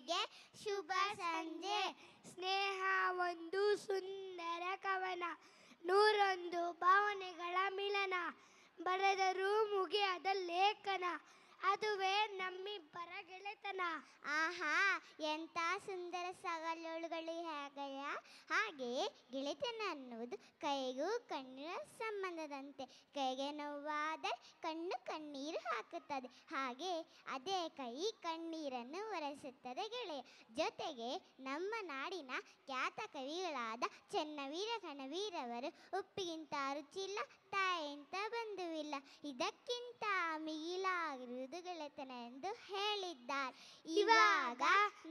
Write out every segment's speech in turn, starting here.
ಬೆಳಗ್ಗೆ ಶುಭ ಸಂಜೆ. ಸ್ನೇಹ ಒಂದು ಸುಂದರ ಕವನ, ನೂರೊಂದು ಭಾವನೆಗಳ ಮಿಲನ, ಬರೆದರೂ ಮುಗಿಯದ ಲೇಖನ, ಅದುವೇ ನಮ್ಮಿಬ್ಬರ ಗೆಳೆತನ. ಆಹಾ, ಎಂಥ ಸುಂದರ ಸಗಲುಗಳು ಹೇಗೆಯ. ಹಾಗೆಯೇ ಗೆಳೆತನ ಅನ್ನುವುದು ಕೈಗೂ ಕಣ್ಣಿನ ಸಂಬಂಧದಂತೆ. ಕೈಗೆ ನೋವಾದರೆ ಕಣ್ಣು ಕಣ್ಣೀರು ಹಾಕುತ್ತದೆ, ಹಾಗೆ ಅದೇ ಕೈ ಕಣ್ಣೀರನ್ನು ಒರೆಸುತ್ತದೆ ಗೆಳೆಯ. ಜೊತೆಗೆ ನಮ್ಮ ನಾಡಿನ ಖ್ಯಾತ ಕವಿಗಳಾದ ಚೆನ್ನವೀರ ಕಣವೀರವರು ಉಪ್ಪಿಗಿಂತ ರುಚಿಯಿಲ್ಲ, ತಾಯಿಗಿಂತ ಬಂಧುವಿಲ್ಲ, ಇದಕ್ಕಿಂತ ಮಿಗಿಲಾಗಿರುವುದು ಗೆಳೆತನ ಎಂದು ಹೇಳಿದ್ದಾರೆ. ಇವಾಗ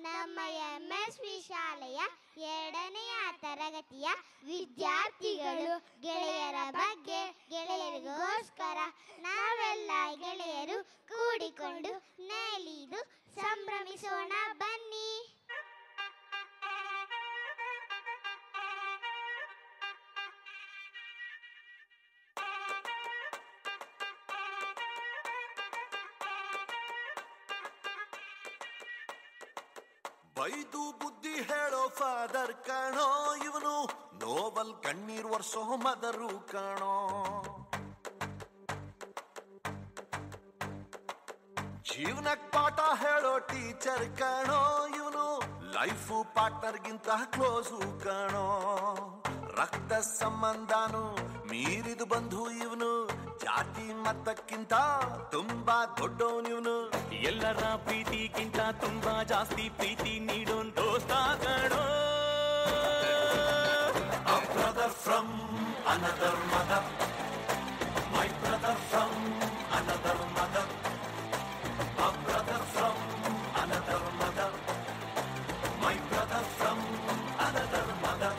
ನಮ್ಮ MS ವಿ ಶಾಲೆಯ 2ನೇ ತರಗತಿಯ ವಿದ್ಯಾರ್ಥಿಗಳು ಗೆಳೆಯರ ಬಗ್ಗೆ, ಗೆಳೆಯರಿಗೋಸ್ಕರ ನಾವೆಲ್ಲ ಗೆಳೆಯರು ಕೂಡಿಕೊಂಡು ನಲಿದು ಸಂಭ್ರಮಿಸೋಣ ಬನ್ನಿ. ಬೈದು ಬುದ್ಧಿ ಹೇಳೋ ಫಾದರ್ ಕಾಣೋ, ಇವನು ನೋವಲ್ ಕಣ್ಣೀರ್ ವರ್ಷೋ ಮದರು ಕಾಣೋ. ಜೀವನಕ್ ಪಾಠ ಹೇಳೋ ಟೀಚರ್ ಕಾಣೋ, ಇವನು ಲೈಫು ಪಾರ್ಟ್ನರ್ಗಿಂತ ಕ್ಲೋಸು ಕಾಣೋ. ರಕ್ತ ಸಂಬಂಧನು ಮೀರಿದು ಬಂಧು ಇವನು, ಜಾತಿ ಮತಕ್ಕಿಂತ ತುಂಬಾ ದೊಡ್ಡವನಿವನು. ಎಲ್ಲರ ಪ್ರೀತಿಗಿಂತ ತುಂಬಾ ಜಾಸ್ತಿ ಪ್ರೀತಿ ನೀಡೋನ್ ದೋಸ್ತ ಕಣೋ. A brother from another mother, my brother from another mother, a brother from another mother, my brother from another mother.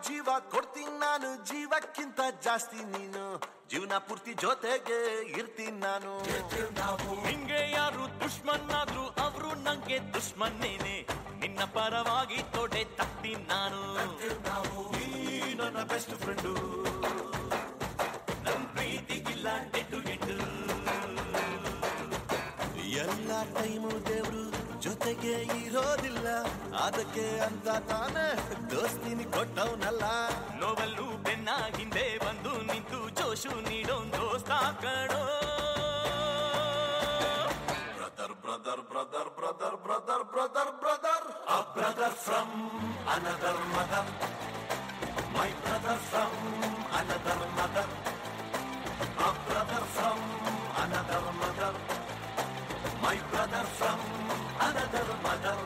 ಜೀವ ಕೊಡ್ತೀನಿ ನಾನು, ಜೀವಕ್ಕಿಂತ ಜಾಸ್ತಿ ನೀನು, ಜೀವನ ಪೂರ್ತಿ ಜೊತೆಗೆ ಇರ್ತೀನಿ ನಾನು. ನಿಂಗೆ ಯಾರು ದುಶ್ಮನ್ ಆದ್ರು ಅವರು ನಂಗೆ ದುಶ್ಮನ್ನೇನೆ, ನಿನ್ನ ಪರವಾಗಿ ತೊಡೆ ತಗ್ತೀನಿ ನಾನು. ನೀ ನನ್ನ ಬೆಸ್ಟ್ ಫ್ರೆಂಡು, ನನ್ ಪ್ರೀತಿಗಿಲ್ಲ ಡೆಟ್ಟು ಗೆಟ್ಟು. ಎಲ್ಲ ಟೈಮು ದೇವ್ರು ಜೊತೆಗೆ ಇರೋದಿಲ್ಲ, ಅದಕ್ಕೆ ಅಂತ ತಾನೇ ದೋಸ್ತಿನಿ ಕೊಟ್ಟವನಲ್ಲ. ನೋವಲ್ಲೂ ಬೆನ್ನ ಹಿಂದೆ ಬಂದು ನಿಂತು ಜೋಶು ನೀಡೋನ್ ದೋಸ್ತ ಕಣೋ. Brother brother brother brother brother brother brother, a brother from another mother, my brother from another mother, a brother from another mother, my brother from another mother.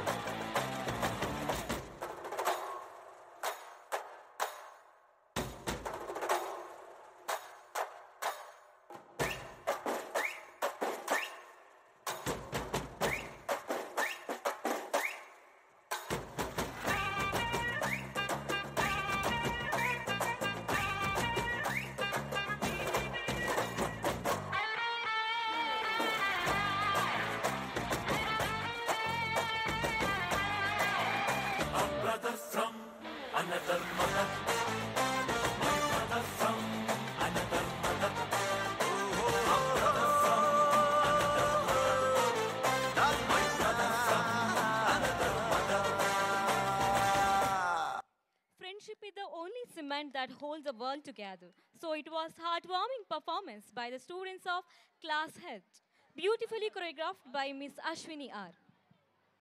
Another mother, my brother from another mother, my brother from another mother, my brother from another mother. Friendship is the only cement that holds the world together. So it was heartwarming performance by the students of Class Health, beautifully choreographed by Miss Ashwini R.